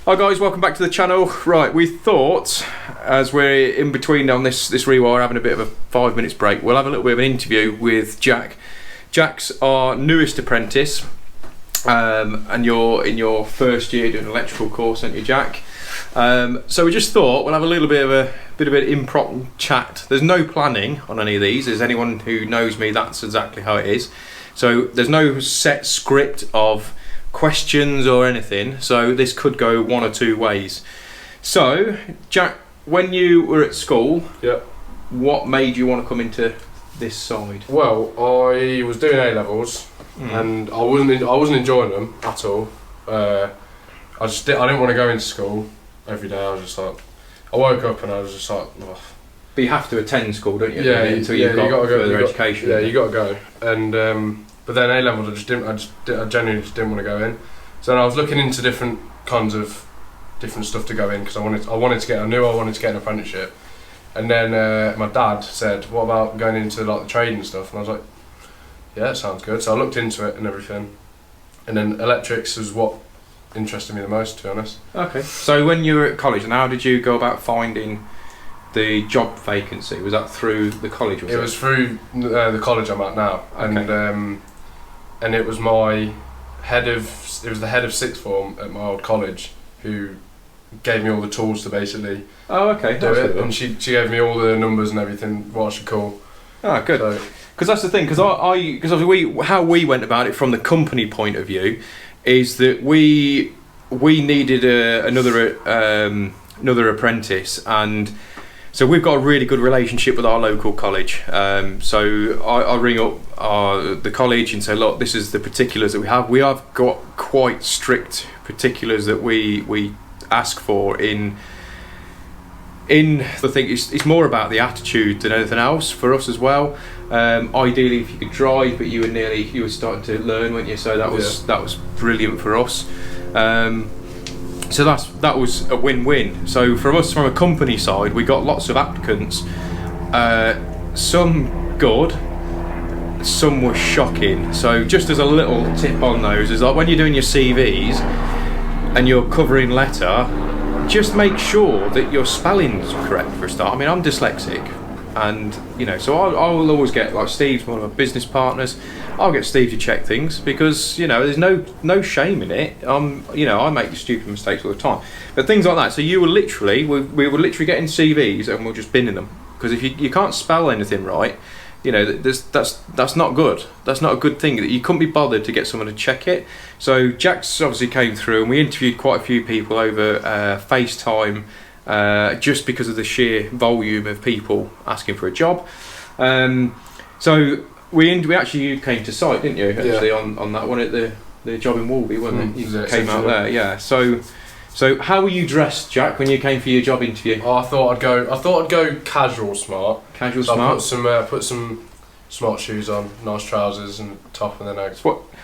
Hi guys, welcome back to the channel. Right, we thought, as we're in between on this rewire, having a bit of a 5 minutes break, we'll have a little bit of an interview with Jack. Jack's our newest apprentice, and you're in your first year doing an electrical course, aren't you, Jack? So we just thought we'll have a little bit of an impromptu chat. There's no planning on any of these. As anyone who knows me, that's exactly how it is. So there's no set script of questions or anything, so this could go one or two ways. So Jack, when you were at school, what made you want to come into this side? Well, I was doing A levels and I wasn't enjoying them at all. I didn't want to go into school every day. I was just like, I woke up and I was just like, ugh. But you have to attend school, don't you? Yeah, until you've got further education. Yeah, you got to go. And but then A levels, I genuinely just didn't want to go in. So then I was looking into different kinds of different stuff to go in because I wanted to get an apprenticeship. And then my dad said, "What about going into like the trade and stuff?" And I was like, "Yeah, that sounds good." So I looked into it and everything. And then electrics was what interested me the most, to be honest. Okay. So when you were at college, and how did you go about finding the job vacancy? Was that through the college? It was through the college I'm at now, okay. And it was the head of sixth form at my old college who gave me all the tools to basically do it, and she gave me all the numbers and everything what I should call. Ah, good. Because that's the thing. Because how we went about it from the company point of view is that we needed another apprentice, and so we've got a really good relationship with our local college. So I ring up the college and say, look, this is the particulars that we have. We have got quite strict particulars that we ask for in I think it's more about the attitude than anything else for us as well. Ideally, if you could drive, but you were starting to learn, weren't you? So that was brilliant for us. So that was a win-win. So for us, from a company side, we got lots of applicants. Some good, some were shocking. So just as a little tip on those is like when you're doing your CVs and your covering letter, just make sure that your spelling's correct for a start. I mean, I'm dyslexic, and so I will always get, like, Steve's one of my business partners. I'll get Steve to check things because there's no shame in it. I make stupid mistakes all the time, but things like that. So we were literally getting CVs and we're just binning them because if you can't spell anything right, that's not good. That's not a good thing. That you couldn't be bothered to get someone to check it. So Jack's obviously came through, and we interviewed quite a few people over FaceTime, just because of the sheer volume of people asking for a job. So you came to site, didn't you? Actually, on that one at the job in Wolby, wasn't it? You came out there, yeah. So how were you dressed, Jack, when you came for your job interview? Oh, I thought I'd go casual smart. Casual smart. I put some smart shoes on, nice trousers and top, and then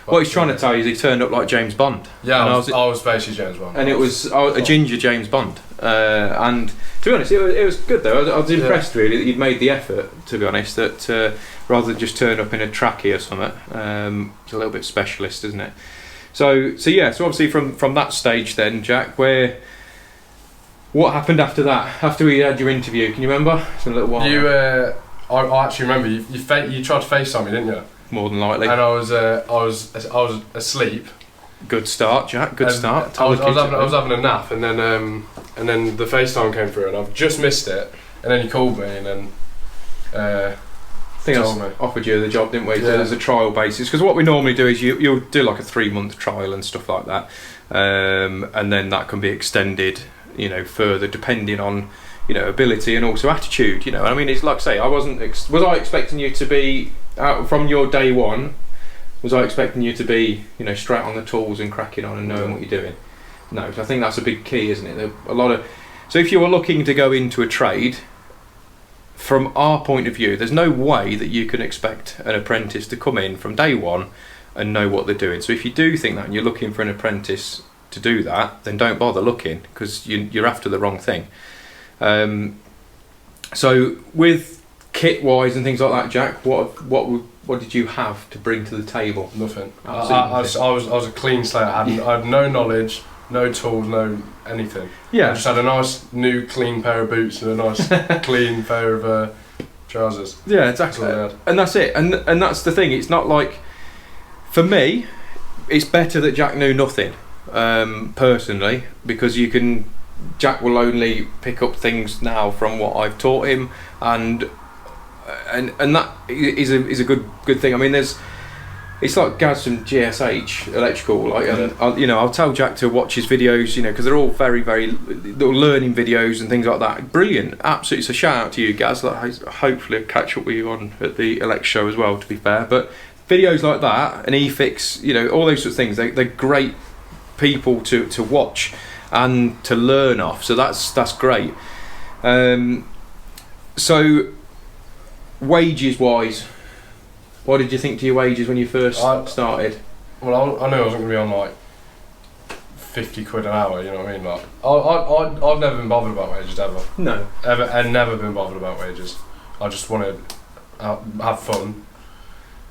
what he's trying to tell you is he turned up like James Bond. Yeah, I was basically James Bond. And it was a ginger James Bond. And to be honest, it was good though. I was impressed really that you'd made the effort. To be honest, that rather than just turn up in a trackie or something, it's a little bit specialist, isn't it? So obviously from that stage then, Jack, what happened after that? After we had your interview, can you remember? It's a little while. I actually remember you tried to FaceTime me, didn't you? More than likely. And I was asleep. Good start, Jack. Good start. I was having a nap, and then the FaceTime came through, and I've just missed it. And then you called me, and then I think I offered you the job, didn't we? Yeah. As a trial basis, because what we normally do is you'll do like a 3-month trial and stuff like that, and then that can be extended, further depending on ability and also attitude. I mean, it's like I say, was I expecting you to be out from your day one? Was I expecting you to be straight on the tools and cracking on and knowing what you're doing? No, I think that's a big key, isn't it? So if you were looking to go into a trade, from our point of view, there's no way that you can expect an apprentice to come in from day one and know what they're doing. So if you do think that and you're looking for an apprentice to do that, then don't bother looking because you're after the wrong thing. So with kit wise and things like that, Jack, what did you have to bring to the table? Nothing. I was a clean slate. I had no knowledge no tools, no anything. Yeah. I just had a nice new clean pair of boots and a nice clean pair of trousers. Yeah, exactly. That's all I had. And that's it. And that's the thing. It's not like, for me, it's better that Jack knew nothing, personally, because Jack will only pick up things now from what I've taught him, and that is a good thing. I mean, it's like Gaz from GSH Electrical, like, and I'll tell Jack to watch his videos, because they're all very, very little learning videos and things like that. Brilliant, absolutely. So shout out to you, Gaz. Like, hopefully I'll catch up with you on at the Elect show as well, to be fair. But videos like that and eFix, all those sorts of things, they're great people to watch and to learn off. So that's great. So wages wise, what did you think to your wages when you first started? Well, I knew I wasn't going to be on like 50 quid an hour, you know what I mean? Like, I've never been bothered about wages ever. No. Ever, and never been bothered about wages. I just want to have fun,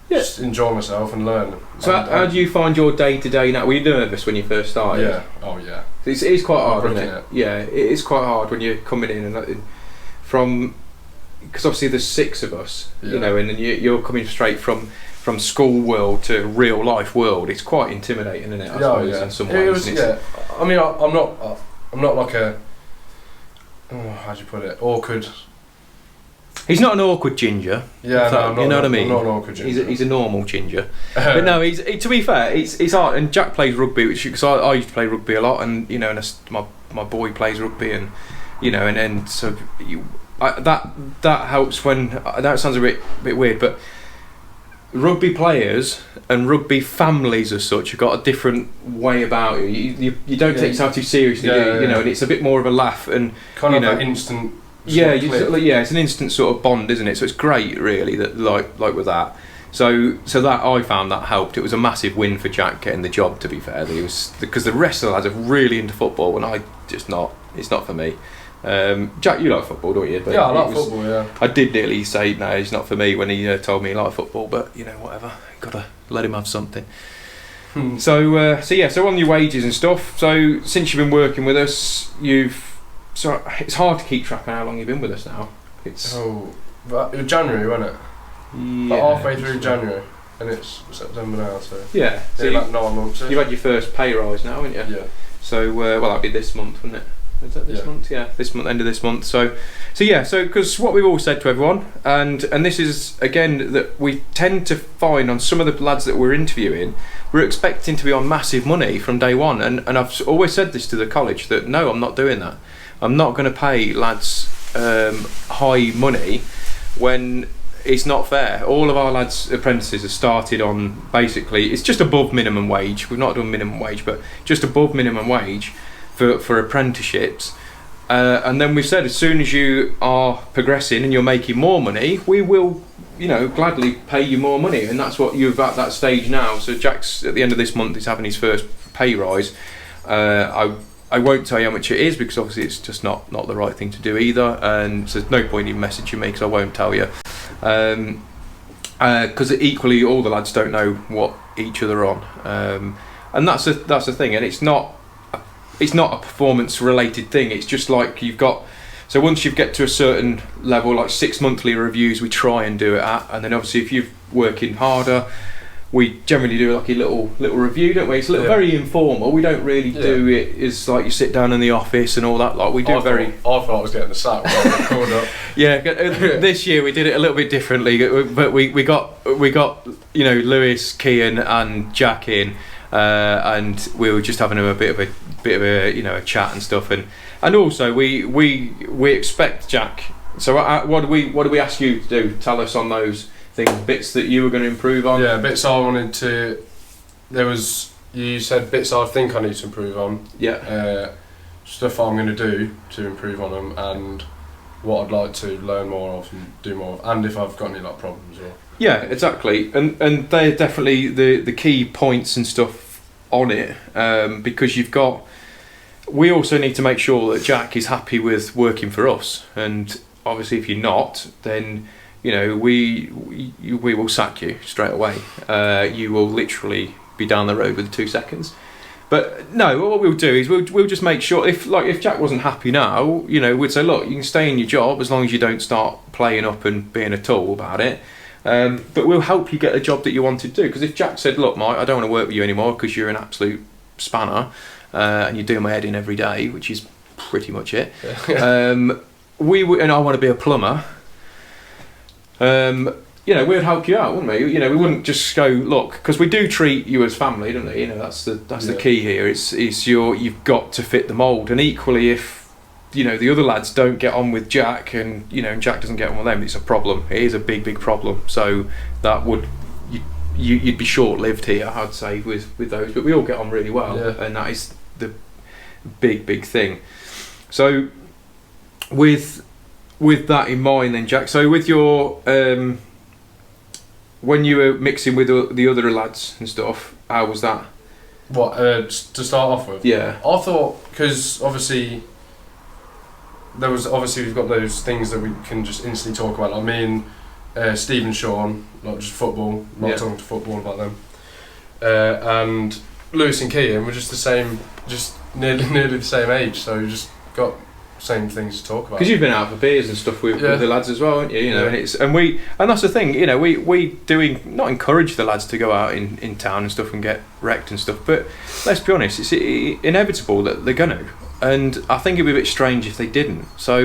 just enjoy myself and learn. So how do you find your day-to-day now? Were you nervous when you first started? Yeah, oh yeah. It's quite hard, isn't it? Yeah, it is quite hard when you're coming in and from, because obviously there's 6 of us, and then you're coming straight from school world to real life world. It's quite intimidating, isn't it? I suppose, in some ways. I mean, I'm not like a, how do you put it, awkward. He's not an awkward ginger. Yeah, no, you know what I mean. I'm not an awkward ginger. He's a normal ginger. But no, to be fair, it's hard. And Jack plays rugby, which, because I used to play rugby a lot, and and my boy plays rugby, and and so that helps when. That sounds a bit weird, but rugby players and rugby families as such have got a different way about you. You don't take yourself too seriously, do you? And it's a bit more of a laugh and kind of that instant. It's an instant sort of bond, isn't it? So it's great, really, that like with that. So that I found that helped. It was a massive win for Jack getting the job. To be fair, because the rest of the lads are really into football, and I just not. It's not for me. Jack, you like football, don't you? But yeah, I like football. Yeah. I did nearly say no, he's not for me when he told me he liked football, but whatever. Gotta let him have something. So on your wages and stuff. So since you've been working with us, So it's hard to keep track of how long you've been with us now. It's but it was January, wasn't it? Yeah, but halfway through January, and it's September now, so yeah. So like 9 months. You've had your first pay rise now, haven't you? Yeah. So that'd be this month, wouldn't it? Is that this month? Yeah, this month, end of this month. So because what we've all said to everyone, and this is again that we tend to find on some of the lads that we're interviewing, we're expecting to be on massive money from day one, and I've always said this to the college that no, I'm not doing that. I'm not going to pay lads high money when it's not fair. All of our lads' apprentices have started on basically, it's just above minimum wage. We've not done minimum wage, but just above minimum wage for apprenticeships. And then we've said as soon as you are progressing and you're making more money, we will, gladly pay you more money. And that's what you're at that stage now. So Jack's at the end of this month is having his first pay rise. I won't tell you how much it is because obviously it's just not the right thing to do either, and so there's no point in messaging me because I won't tell you. Because equally all the lads don't know what each other are on, and that's the thing, and it's not a performance related thing. It's just like you've got. So once you get to a certain level, like 6 monthly reviews, we try and do it at, and then obviously if you're working harder, we generally do like a little review, don't we? It's very informal. We don't really do it as like you sit down in the office and all that. Like we do I thought I was getting the sack when I was called up. Yeah, this year we did it a little bit differently, but we got Lewis, Kean, and Jack in, and we were just having a bit of a chat and stuff, and also we expect Jack. So what do we ask you to do? Tell us on those things, bits that you were going to improve on. Yeah, bits I wanted to. You said bits I think I need to improve on. Yeah. Stuff I'm going to do to improve on them, and what I'd like to learn more of and do more of, and if I've got any problems or. Yeah, exactly, and they're definitely the key points and stuff on it, because you've got. We also need to make sure that Jack is happy with working for us, and obviously if you're not, then. We will sack you straight away. You will literally be down the road with 2 seconds. But no, what we'll do is we'll just make sure if Jack wasn't happy now, you know, we'd say, look, you can stay in your job as long as you don't start playing up and being a tool about it. But we'll help you get a job that you wanted to do. Because if Jack said, look, Mike, I don't want to work with you anymore because you're an absolute spanner and you're doing my head in every day, which is pretty much it. We would, and I want to be a plumber. You know, we'd help you out, wouldn't we? You know, we wouldn't just go, look, because we do treat you as family, don't we? You know, that's the key here. It's you've got to fit the mould, and equally, if you know the other lads don't get on with Jack, and you know, and Jack doesn't get on with them, it's a problem. It is a big problem. So that would you'd be short-lived here, I'd say, with those. But we all get on really well, and that is the big thing. So with that in mind, then, Jack. So with your when you were mixing with the other lads and stuff, how was that? What, to start off with? Yeah. I thought, because obviously we've got those things that we can just instantly talk about, like me and Steve and Sean, like just football, not talking to football about them, and Lewis and Kean were just the same, just nearly the same age, so we just got same things to talk about. Because you've been out for beers and stuff with the lads as well, haven't you? You know, and that's the thing. You know, we not encourage the lads to go out in town and stuff and get wrecked and stuff. But let's be honest, it's inevitable that they're gonna. And I think it'd be a bit strange if they didn't. So,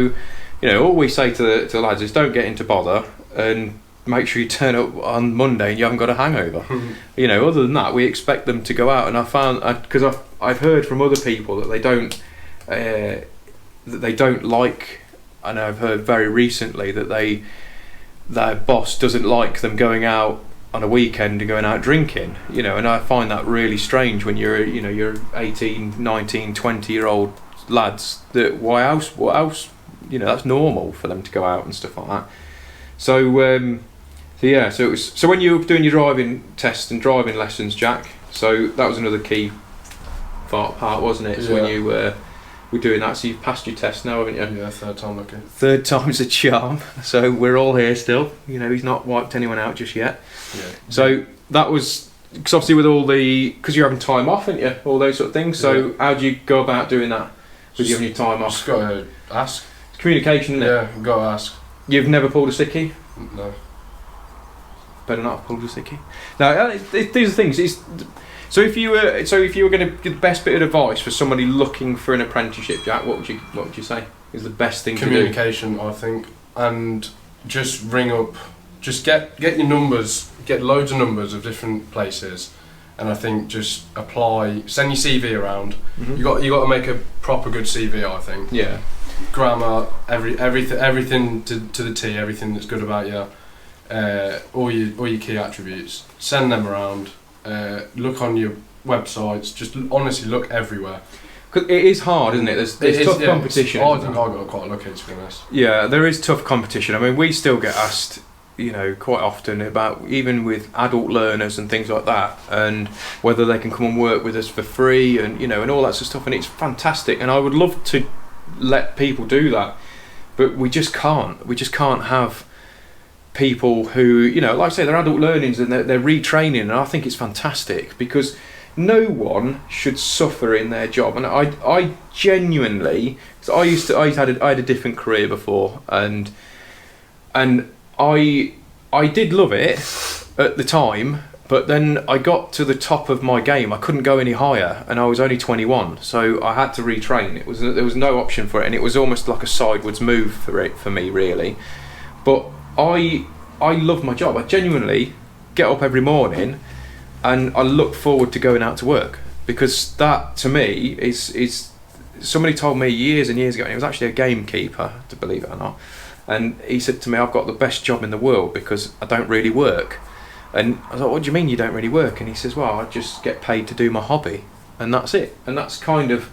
you know, all we say to the lads is don't get into bother and make sure you turn up on Monday and you haven't got a hangover. You know, other than that, we expect them to go out. And I found, because I've heard from other people that they don't. That they don't like, and I've heard very recently that their boss doesn't like them going out on a weekend and going out drinking, you know, and I find that really strange when you're 18, 19, 20-year-old lads, that what else, you know, that's normal for them to go out and stuff like that. So when you were doing your driving test and driving lessons, Jack, so that was another key part, wasn't it? So when you were doing that, so you've passed your test now, haven't you? Yeah, third time lucky. Third time's a charm. So we're all here still. You know, he's not wiped anyone out just yet. Yeah. So that was, because obviously with because you're having time off, aren't you? All those sort of things. So how do you go about doing that? With you having your time off? Just got to ask. It's communication, isn't it? Yeah, you've got to ask. You've never pulled a sickie? No. Better not have pulled a sickie. Now, these are things. So if you were going to give the best bit of advice for somebody looking for an apprenticeship, Jack, what would you say is the best thing to do? Communication, I think, and just ring up, just get your numbers, get loads of numbers of different places, and I think just apply, send your CV around. Mm-hmm. You got to make a proper good CV, I think. Yeah. Grammar, everything to the T, everything that's good about you, all your key attributes. Send them around. Look on your websites, just honestly look everywhere. Because it is hard, isn't it? There's tough competition. I think I got quite lucky, to be honest. Yeah, there is tough competition. I mean, we still get asked, you know, quite often about, even with adult learners and things like that, and whether they can come and work with us for free, and you know, and all that sort of stuff. And it's fantastic, and I would love to let people do that, but we just can't. We just can't have people who, you know, like I say, they're adult learnings and they're retraining, and I think it's fantastic, because no one should suffer in their job. And I genuinely, so I had a different career before, and I did love it at the time, but then I got to the top of my game. I couldn't go any higher, and I was only 21, so I had to retrain. There was no option for it, and it was almost like a sideways move for me, really. But I love my job. I genuinely get up every morning and I look forward to going out to work, because that to me is somebody told me years and years ago, and he was actually a gamekeeper, to believe it or not, and he said to me, I've got the best job in the world because I don't really work. And I was like, what do you mean you don't really work? And he says, well, I just get paid to do my hobby, and that's it. And that's kind of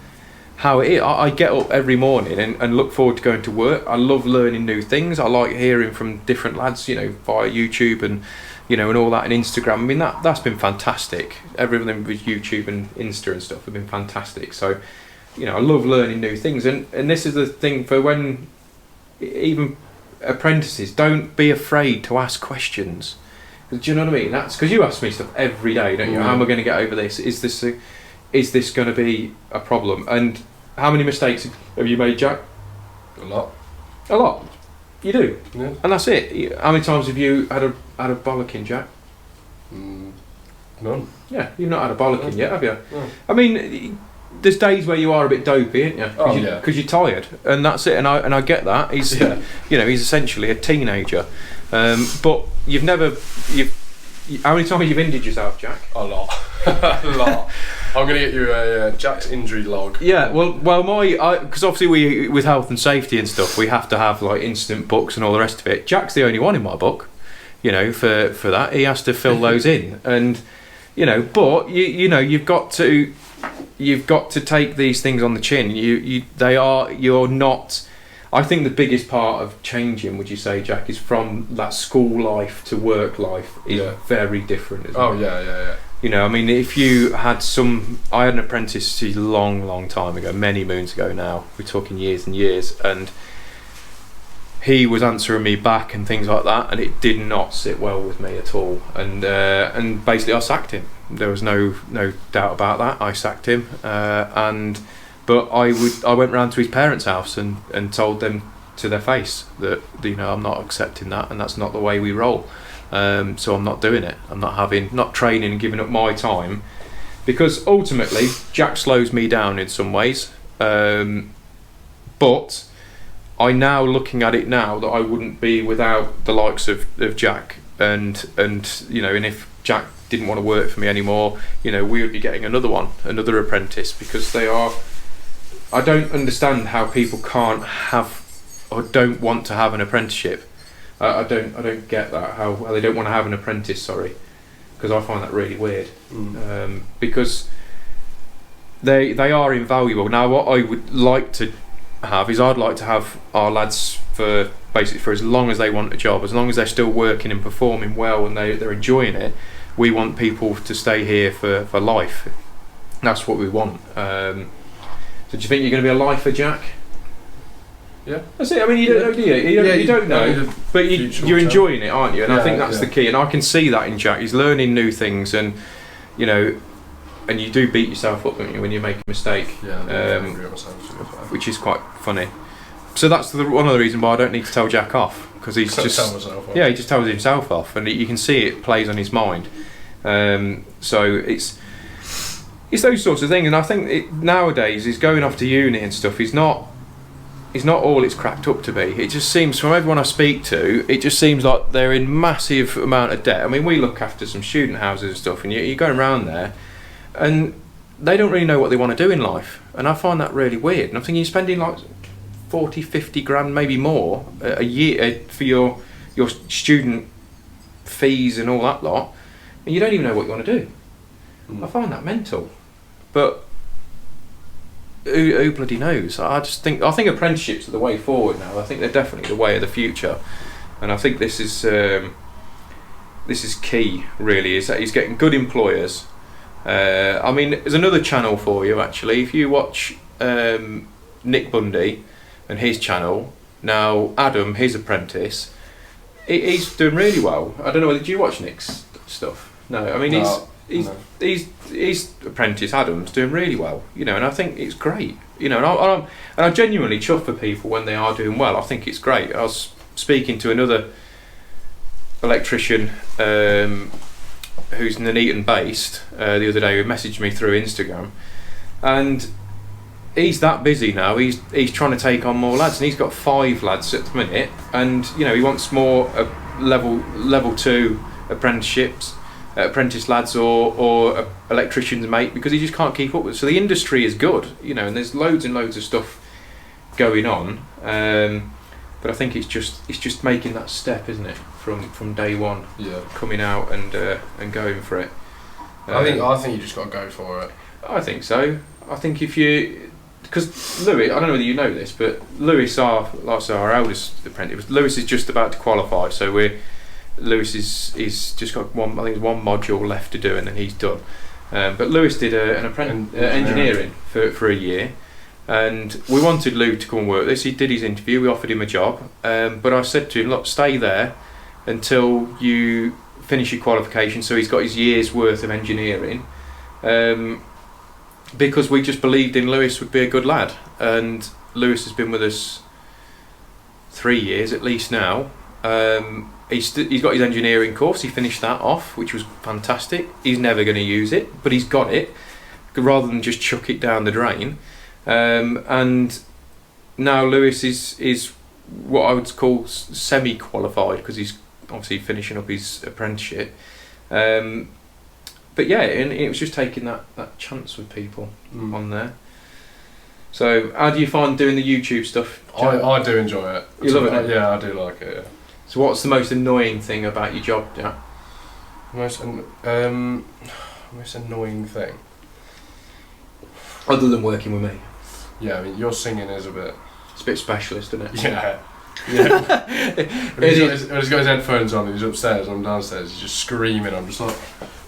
how it is. I get up every morning and look forward to going to work. I love learning new things. I like hearing from different lads, you know, via YouTube and, you know, and all that, and Instagram. I mean, that's been fantastic. Everything with YouTube and Insta and stuff have been fantastic. So, you know, I love learning new things. And this is the thing for when, even apprentices, don't be afraid to ask questions. Do you know what I mean? That's because you ask me stuff every day, don't you? How am I going to get over this? Is is this going to be a problem? And how many mistakes have you made, Jack? A lot. A lot. You do. Yeah. And that's it. How many times have you had a bollocking, Jack? None. Yeah, you've not had a bollocking yet, have you? No. I mean, there's days where you are a bit dopey, aren't you? Oh, yeah. Because you're tired, and that's it. And I get that. He's, he's essentially a teenager. But how many times you've injured yourself, Jack? A lot. A lot. I'm going to get you a Jack's injury log. Yeah, well, because obviously with health and safety and stuff, we have to have like incident books and all the rest of it. Jack's the only one in my book, for that. He has to fill those in, and but you've got to take these things on the chin. You're not. I think the biggest part of changing, would you say, Jack, is from that school life to work life is very different, isn't it? Yeah. I mean, if you had I had an apprentice a long time ago, many moons ago now, we're talking years and years, and he was answering me back and things like that, and it did not sit well with me at all, and basically I sacked him. There was no doubt about that. I sacked him, but I went round to his parents' house and told them to their face that I'm not accepting that, and that's not the way we roll. So I'm not doing it. I'm not training and giving up my time, because ultimately Jack slows me down in some ways. But I now, looking at it now, that I wouldn't be without the likes of Jack, and if Jack didn't want to work for me anymore, we would be getting another apprentice, because they are. I don't understand how people can't have or don't want to have an apprenticeship. I don't get that, how they don't want to have an apprentice. Sorry, because I find that really weird. Because they are invaluable. Now, what I would like to have is I'd like to have our lads for as long as they want a job, as long as they're still working and performing well and they're enjoying it. We want people to stay here for life. That's what we want. So do you think you're going to be a lifer, Jack? Yeah. That's it. I mean, you don't know, do you? You don't know, but you're enjoying it, aren't you? And I think that's the key. And I can see that in Jack. He's learning new things, and and you do beat yourself up, don't you, when you make a mistake? Yeah. I'm angry at myself, which is quite funny. So that's one of the reasons why I don't need to tell Jack off, because he's just tell myself off. Yeah, he just tells himself off, and you can see it plays on his mind. So it's those sorts of things, and I think nowadays he's going off to uni and stuff. He's not all it's cracked up to be. It just seems, from everyone I speak to, it just seems like they're in massive amount of debt. I mean, we look after some student houses and stuff, and you're going around there, and they don't really know what they want to do in life, and I find that really weird. And I'm thinking, you're spending like 40, 50 grand, maybe more a year for your student fees and all that lot, and you don't even know what you want to do. I find that mental, but who bloody knows? I think apprenticeships are the way forward now. I think they're definitely the way of the future, and I think this is key. Really, is that he's getting good employers. I mean, there's another channel for you actually. If you watch Nick Bundy and his channel now, Adam, his apprentice, he's doing really well. I don't know whether, do you watch Nick's stuff? No, I mean he's apprentice Adam's doing really well, and I think it's great, and I genuinely chuff for people when they are doing well. I think it's great. I was speaking to another electrician who's Nuneaton based the other day, who messaged me through Instagram, and he's that busy now. He's trying to take on more lads, and he's got 5 lads at the minute, and he wants more level 2 apprenticeships, apprentice lads or electricians, mate, because he just can't keep up with it. So the industry is good, and there's loads and loads of stuff going on, but I think it's just making that step, isn't it, from day one, coming out and going for it. I think you just got to go for it. I think so. I think because Lewis, I don't know whether you know this, but Lewis, our eldest apprentice, Lewis is just about to qualify, so Lewis is just got one module left to do, and then he's done. But Lewis did an engineering for a year, and we wanted Lou to come and work this. He did his interview. We offered him a job, but I said to him, look, stay there until you finish your qualification. So he's got his year's worth of engineering. because we just believed in Lewis would be a good lad, and Lewis has been with us 3 years at least now. He's got his engineering course. He finished that off, which was fantastic. He's never going to use it, but he's got it, rather than just chuck it down the drain. And now Lewis is what I would call semi-qualified, because he's obviously finishing up his apprenticeship. But yeah, and it was just taking that chance with people on there. So how do you find doing the YouTube stuff, Jack? I do enjoy it. You love it? Yeah, I do like it, yeah. So what's the most annoying thing about your job, Jack? Most annoying thing? Other than working with me? Yeah, I mean, your singing is a bit... It's a bit specialist, isn't it? Yeah. He's got his headphones on and he's upstairs and I'm downstairs, he's just screaming. I'm just like...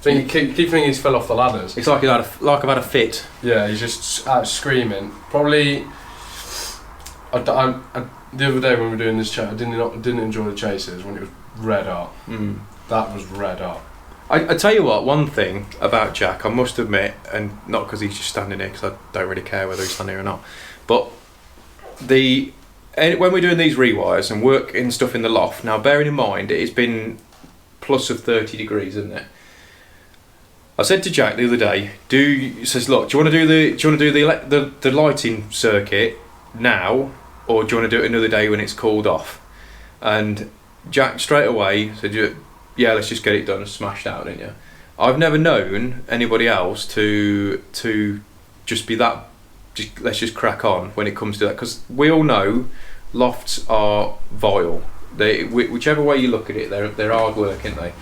keep thinking he's fell off the ladders. It's like I've had a fit. Yeah, he's just out screaming. Probably... the other day when we were doing this chat, I didn't enjoy the chases when it was red hot. That was red hot. I tell you what, one thing about Jack, I must admit, and not because he's just standing here, because I don't really care whether he's standing here or not, but when we're doing these rewires and working stuff in the loft, now bearing in mind it's been plus of 30 degrees, isn't it? I said to Jack the other day, he says, look, do you want to do the lighting circuit now, or do you want to do it another day when it's cooled off? And Jack straight away said, yeah, let's just get it done and smashed out, didn't you? I've never known anybody else to just be that, let's just crack on when it comes to that, because we all know lofts are vile. Whichever way you look at it, they're hard work, aren't they?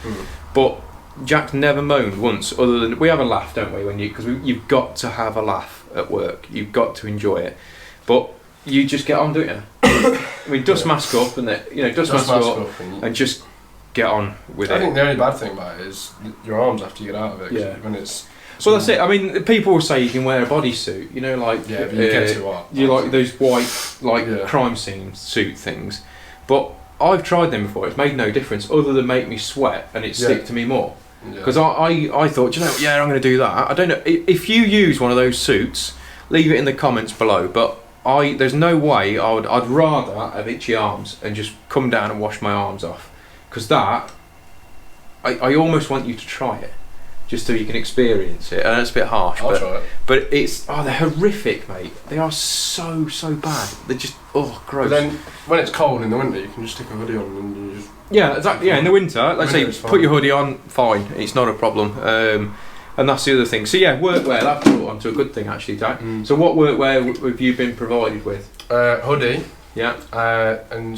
But Jack's never moaned once, other than we have a laugh, don't we? Because you've got to have a laugh at work. You've got to enjoy it. But you just get on, don't you? I mean, dust mask up, and dust mask up, and just get on with it. I think the only bad thing about it is your arms after you get out of it. Yeah. When it's well, that's it. I mean, people will say you can wear a bodysuit. But you get too hot. You like those white crime scene suit things, but I've tried them before. It's made no difference other than make me sweat and it stick to me more. Because I thought, I'm going to do that. I don't know if you use one of those suits. Leave it in the comments below. But there's no way I'd rather have itchy arms and just come down and wash my arms off. Because I almost want you to try it, just so you can experience it. And it's a bit harsh. I'll try it. But they're horrific, mate. They are so bad. They're just gross. But then when it's cold in the winter, you can just stick a hoodie on and you just... Yeah, exactly. Yeah, in the winter, let's say put your hoodie on, fine. It's not a problem. And that's the other thing. So yeah, workwear. That brought on to a good thing actually, Jack. So what workwear have you been provided with? Hoodie. Yeah. And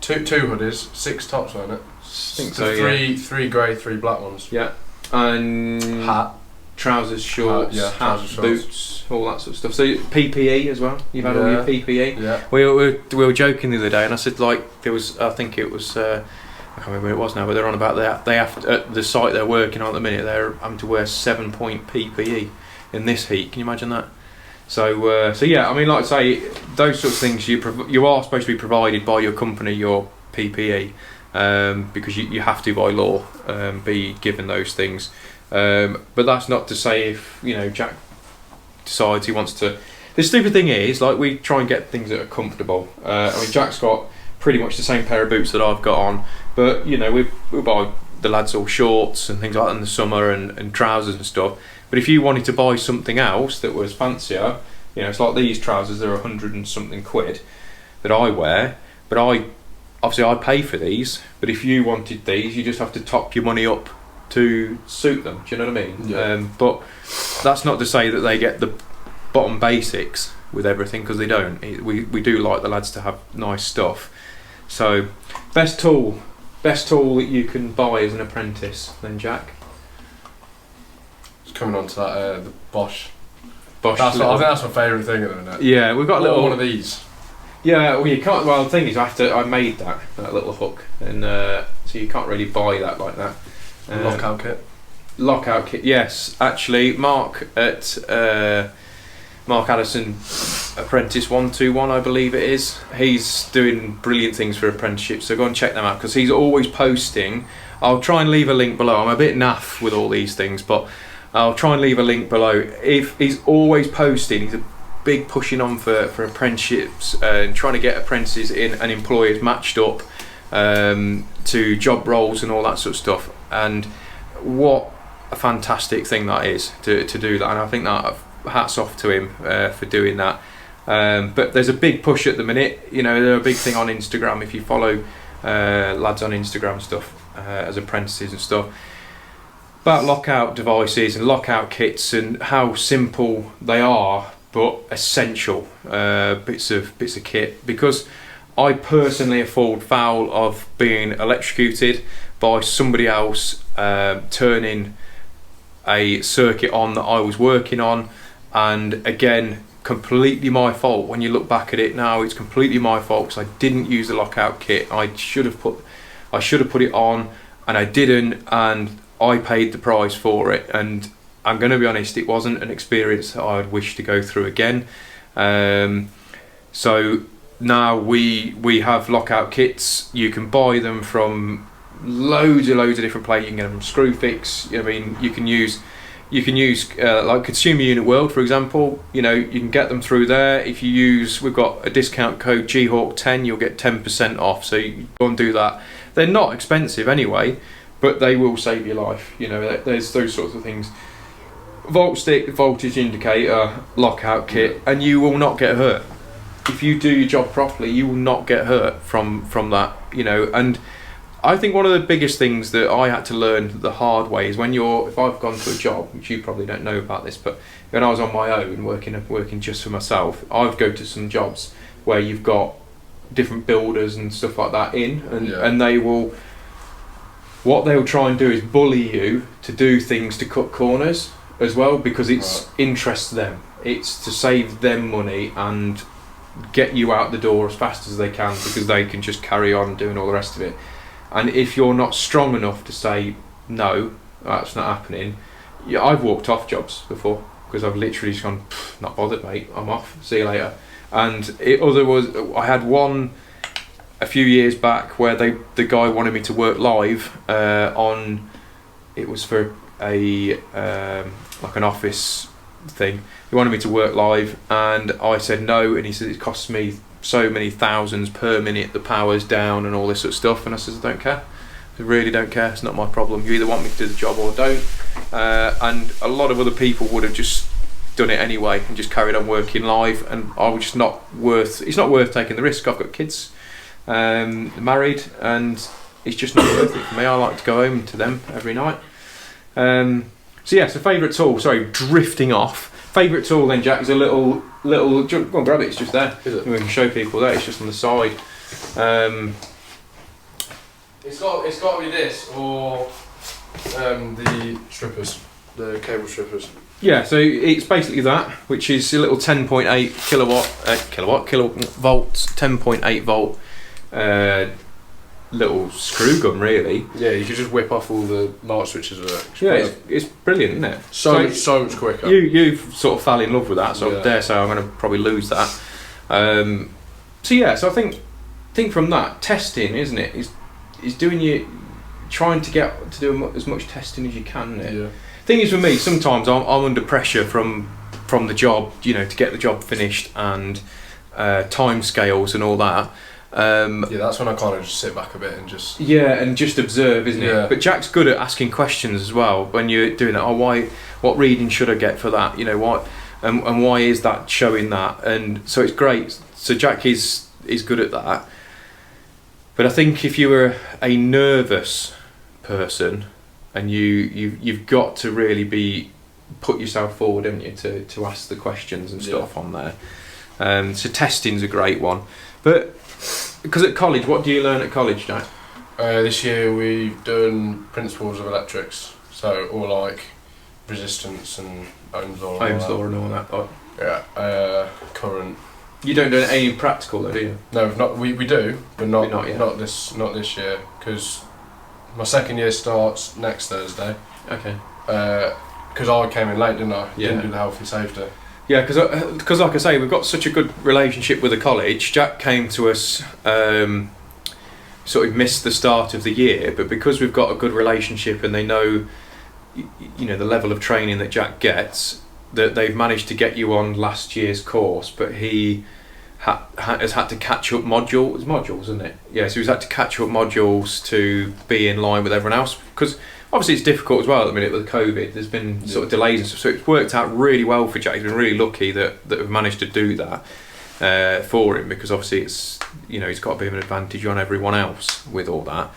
two hoodies, 6 tops, weren't it? Think so, three grey, 3 black ones. Yeah. And hat, trousers, shorts, trousers, boots, all that sort of stuff. So PPE as well. You've had all your PPE. Yeah. We were joking the other day, and I said there was I think it was I can't remember who it was now, but they're on about that. They have to, at the site they're working on at the minute. They're having to wear 7-point PPE in this heat. Can you imagine that? So yeah, I mean, like I say, those sorts of things you are supposed to be provided by your company, your PPE. Because you have to by law be given those things, but that's not to say if Jack decides he wants to. The stupid thing is, like, we try and get things that are comfortable. I mean, Jack's got pretty much the same pair of boots that I've got on, but we buy the lads all shorts and things like that in the summer and trousers and stuff. But if you wanted to buy something else that was fancier, it's like these trousers. They're 100 and something quid that I wear, but obviously I pay for these, but if you wanted these, you just have to top your money up to suit them. Do you know what I mean? Yeah. But that's not to say that they get the bottom basics with everything, because they don't. We do like the lads to have nice stuff. So best tool that you can buy as an apprentice, then, Jack? Just coming on to that, the Bosch. I think that's my favourite thing at the minute. Yeah, we've got a little one of these. Yeah, well, you can't. Well, the thing is, I made that little hook, and so you can't really buy that like that. Lockout kit. Lockout kit, yes. Actually, Mark at Mark Addison Apprentice 121, I believe it is. He's doing brilliant things for apprenticeships, so go and check them out, because he's always posting. I'll try and leave a link below. I'm a bit naff with all these things, but I'll try and leave a link below. If he's always posting, he's a big pushing on for apprenticeships and trying to get apprentices in and employers matched up to job roles and all that sort of stuff. And what a fantastic thing that is to do that, and I think that hats off to him for doing that. But there's a big push at the minute, you know, they're a big thing on Instagram. If you follow lads on Instagram stuff as apprentices and stuff, about lockout devices and lockout kits and how simple they are but essential bits of kit, because I personally have fallen foul of being electrocuted by somebody else turning a circuit on that I was working on, and again, completely my fault. When you look back at it now, it's completely my fault because I didn't use the lockout kit. I should have put it on, and I didn't, and I paid the price for it. And I'm going to be honest, it wasn't an experience that I'd wish to go through again. So now we have lockout kits. You can buy them from loads of different places. You can get them from Screwfix. I mean, you can use like Consumer Unit World, for example. You know, you can get them through there. If you use, we've got a discount code GHawk10, you'll get 10% off. So you go and do that. They're not expensive anyway, but they will save your life. You know, there's those sorts of things. Volt stick, voltage indicator, lockout kit, and you will not get hurt. If you do your job properly, you will not get hurt from that. You know, and I think one of the biggest things that I had to learn the hard way is if I've gone to a job, which you probably don't know about this, but when I was on my own working just for myself, I'd go to some jobs where you've got different builders and stuff like that in, and what they'll try and do is bully you to do things to cut corners as well, because it's interests them. It's to save them money and get you out the door as fast as they can, because they can just carry on doing all the rest of it. And if you're not strong enough to say no, that's not happening. Yeah, I've walked off jobs before because I've literally just gone, not bothered, mate, I'm off, see you later. And I had one a few years back where the guy wanted me to work live it was for a like an office thing. He wanted me to work live, and I said no, and he said it costs me so many thousands per minute, the power's down and all this sort of stuff. And I said, I don't care, I really don't care, it's not my problem. You either want me to do the job or don't. And a lot of other people would have just done it anyway and just carried on working live, and I was just it's not worth taking the risk. I've got kids, married, and it's just not worth it for me. I like to go home to them every night. So favourite tool, sorry, drifting off. Favourite tool then, Jack, is a little go on, grab it, it's just there. Is it? We can show people there, it's just on the side. It's got to be this, or the strippers, the cable strippers. Yeah, so it's basically that, which is a little 10.8 kilovolts, 10.8 volt little screw gun, really. Yeah, you could just whip off all the light switches with it. Yeah, it's brilliant, isn't it? So much quicker. You've sort of fell in love with that, so yeah. I dare say I'm going to probably lose that. So I think from that, testing, isn't it, is trying to get to do as much testing as you can. Isn't it? Yeah. Thing is, for me, sometimes I'm under pressure from the job, you know, to get the job finished and time scales and all that. That's when I kind of just sit back a bit and just observe, isn't it? But Jack's good at asking questions as well when you're doing it. What reading should I get for that? You know, what and why is that showing that? And so it's great. So Jack is good at that. But I think if you were a nervous person, and you've got to really put yourself forward, haven't you, to ask the questions and stuff on there. So testing's a great one. But because at college, what do you learn at college, Jack? This year we've done principles of electrics, so all like resistance and Ohm's law and all that. Yeah, current. You don't do any practical though, do you? No, not we do, but not yet. Not this year, because my second year starts next Thursday. Okay. Because I came in late, didn't I? Yeah. Didn't do the health and safety. Yeah, because like I say, we've got such a good relationship with the college. Jack came to us, sort of missed the start of the year, but because we've got a good relationship and they know you know, the level of training that Jack gets, that they've managed to get you on last year's course, but he has had to catch up modules, isn't it? Yeah, so he's had to catch up modules to be in line with everyone else, because obviously it's difficult as well at the minute with COVID. There's been sort of delays and stuff, so it's worked out really well for Jack. He's been really lucky that we've managed to do that for him, because obviously it's, you know, he's got a bit of an advantage on everyone else with all that.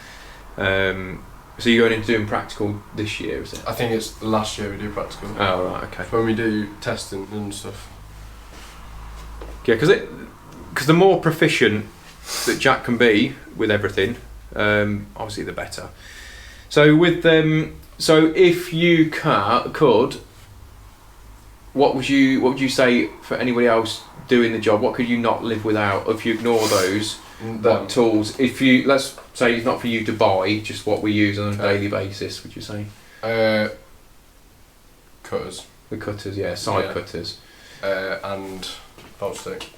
So you're going into doing practical this year, is it? I think it's last year we do practical. Oh right, okay. When we do testing and stuff. Yeah, because the more proficient that Jack can be with everything, obviously the better. So with so if you could, what would you say for anybody else doing the job? What could you not live without if you ignore those? What tools? If you, let's say it's not for you to buy, just what we use on a daily basis, would you say? Cutters. The cutters, yeah, side cutters. And bolt stick.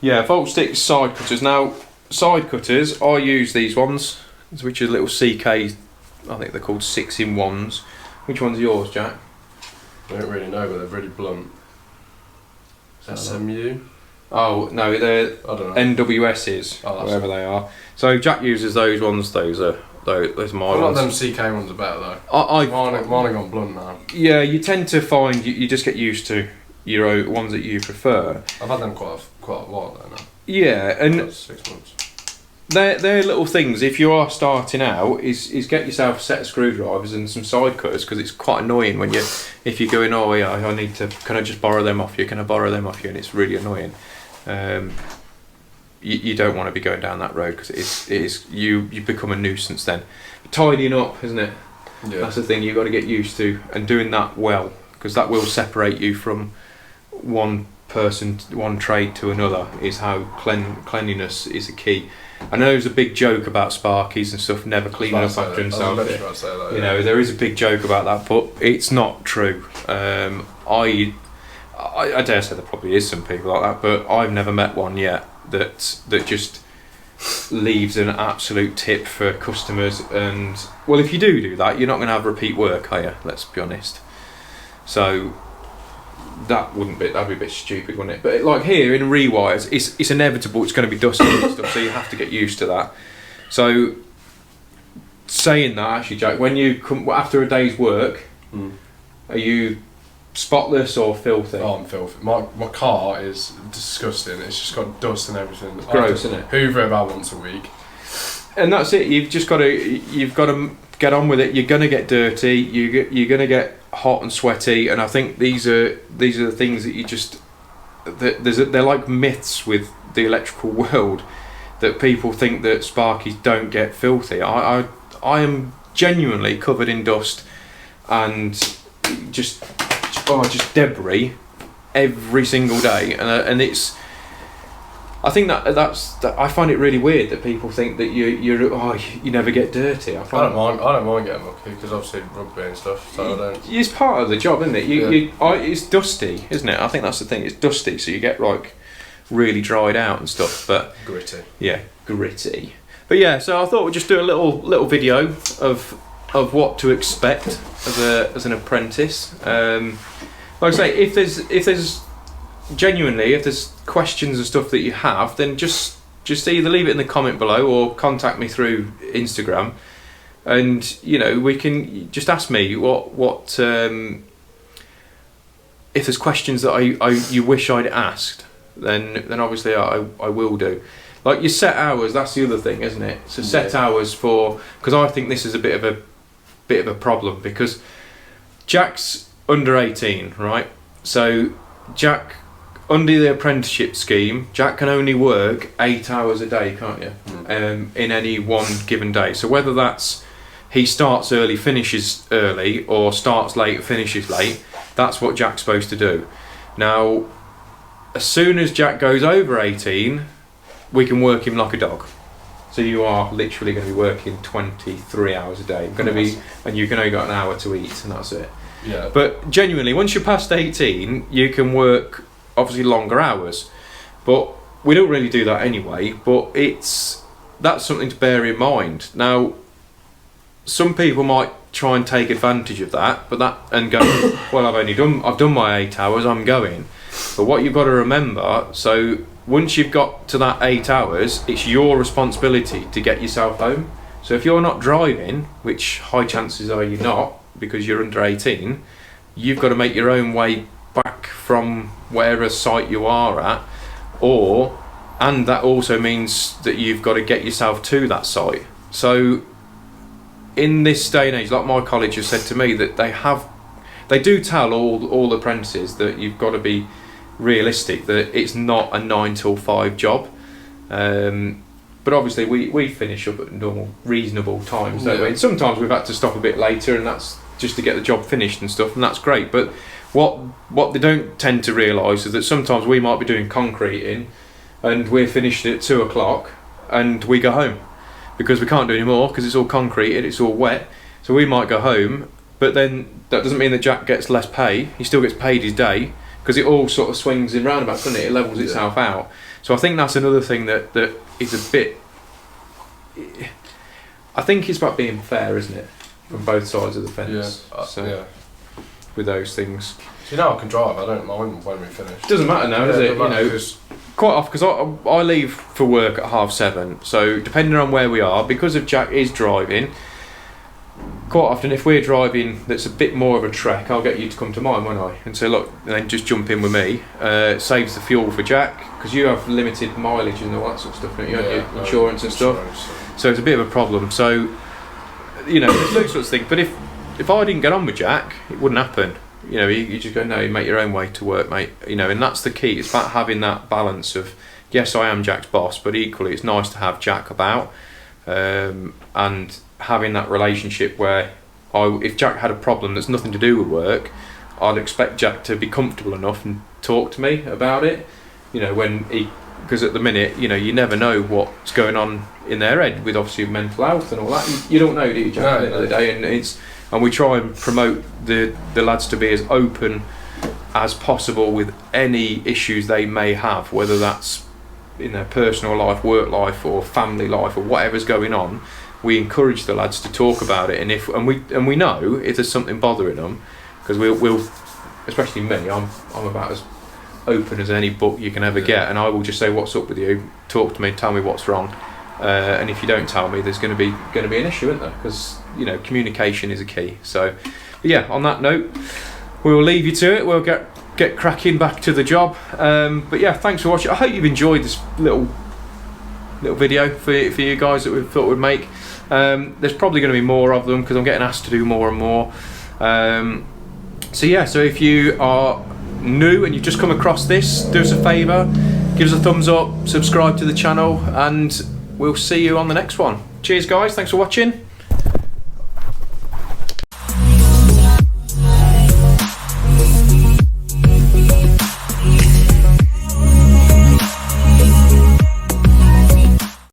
Yeah, volt stick, side cutters. Now, side cutters, I use these ones, which are little CK, I think they're called 6-in-1s. Which one's yours, Jack? I don't really know, but they're really blunt. SMU? Oh, no, they're I don't know. NWS's, wherever they are. So Jack uses those ones, those are my A lot ones. of them CK ones are better though. I've mine have gone blunt now. Yeah, you tend to find, you just get used to your own ones that you prefer. I've had them quite a while though now. Yeah, and About 6 months. they're little things. If you are starting out, is get yourself a set of screwdrivers and some side cutters, because it's quite annoying when if you're going, oh yeah, I need to, can I just borrow them off you? Can I borrow them off you? And it's really annoying. You don't want to be going down that road, because it is you become a nuisance then. Tidying up, isn't it? Yeah. That's the thing you've got to get used to, and doing that well, because that will separate you from one person, one trade to another. Is how cleanliness is a key. I know there's a big joke about Sparkies and stuff never cleaning up after themselves. You know, there is a big joke about that, but it's not true. I dare say there probably is some people like that, but I've never met one yet that just leaves an absolute tip for customers. And well, if you do that, you're not going to have repeat work, are you? Let's be honest. So that'd be a bit stupid, wouldn't it? But like here in rewires, it's inevitable. It's going to be dusty and stuff, so you have to get used to that. So saying that, actually, Jack, when you come after a day's work, are you spotless or filthy? Oh, I'm filthy. My car is disgusting. It's just got dust and everything. It's gross, isn't it? Hoover it about once a week. And that's it. You've got to get on with it. You're gonna get dirty. You're gonna get hot and sweaty. And I think these are the things that you just they're like myths with the electrical world, that people think that Sparkies don't get filthy. I am genuinely covered in dust and just debris every single day, and it's. I think that's I find it really weird that people think that you never get dirty. I don't mind getting mucky, because obviously rugby and stuff. So I don't. It's part of the job, isn't it? It's dusty, isn't it? I think that's the thing. It's dusty, so you get like really dried out and stuff. But gritty. Yeah, gritty. But yeah, so I thought we'd just do a little video of what to expect as an apprentice. Like I say, if there's genuinely, if there's questions and stuff that you have, then just either leave it in the comment below or contact me through Instagram, and you know, we can just ask me what if there's questions that you wish I'd asked, then obviously I will do. Like your set hours, that's the other thing, isn't it? So set hours because I think this is a bit of a problem, because Jack's under 18, right? So Jack, under the apprenticeship scheme, Jack can only work 8 hours a day, can't you? In any one given day. So whether that's he starts early, finishes early, or starts late, finishes late, that's what Jack's supposed to do. Now, as soon as Jack goes over 18, we can work him like a dog. So you are literally going to be working 23 hours a day. And you can only got an hour to eat, and that's it. Yeah. But genuinely, once you're past 18, you can work obviously longer hours. But we don't really do that anyway. But that's something to bear in mind. Now, some people might try and take advantage of that, but that and go, well, I've done my 8 hours, I'm going. But what you've got to remember, so once you've got to that 8 hours, it's your responsibility to get yourself home. So if you're not driving, which high chances are you're not because you're under 18, you've got to make your own way back from wherever site you are at, and that also means that you've got to get yourself to that site. So in this day and age, like my college has said to me, that they do tell all apprentices that you've got to be realistic, that it's not a 9 till 5 job. But obviously we finish up at normal, reasonable times, don't we? And sometimes we've had to stop a bit later, and that's just to get the job finished and stuff, and that's great. But what they don't tend to realise is that sometimes we might be doing concreting, and we're finished at 2 o'clock, and we go home because we can't do any more because it's all concreted, it's all wet. So we might go home, but then that doesn't mean that Jack gets less pay. He still gets paid his day, because it all sort of swings in roundabouts, doesn't it? It levels itself out. So I think that's another thing that is a bit. I think it's about being fair, isn't it, from both sides of the fence? With those things. So I can drive. I don't mind when we finish. Doesn't matter now, does it? Quite often, because I leave for work at 7:30. So depending on where we are, because if Jack is driving, quite often if we're driving that's a bit more of a trek, I'll get you to come to mine, won't I? And say, look, and then just jump in with me. It saves the fuel for Jack, because you have limited mileage and all that sort of stuff, don't you? Your insurance and stuff. So it's a bit of a problem. So, there's those sorts of things. But if I didn't get on with Jack, it wouldn't happen. You just go, no, you make your own way to work, mate. And that's the key. It's about having that balance of, yes, I am Jack's boss, but equally it's nice to have Jack about, and having that relationship where if Jack had a problem that's nothing to do with work, I'd expect Jack to be comfortable enough and talk to me about it. Because at the minute, you never know what's going on in their head with obviously mental health and all that. You don't know, do you, Jack? At the end of the day, and we try and promote the lads to be as open as possible with any issues they may have, whether that's in their personal life, work life, or family life, or whatever's going on. We encourage the lads to talk about it, and we know if there's something bothering them, because we'll especially me, I'm about as open as any book you can ever get, and I will just say, what's up with you, talk to me, tell me what's wrong, and if you don't tell me, there's going to be an issue, isn't there? Because communication is a key. So on that note, we will leave you to it. We'll get cracking back to the job, but thanks for watching. I hope you've enjoyed this little video for you guys that we thought we'd make. There's probably going to be more of them because I'm getting asked to do more and more. So if you are new and you've just come across this, do us a favour, give us a thumbs up, subscribe to the channel, and we'll see you on the next one. Cheers guys, thanks for watching.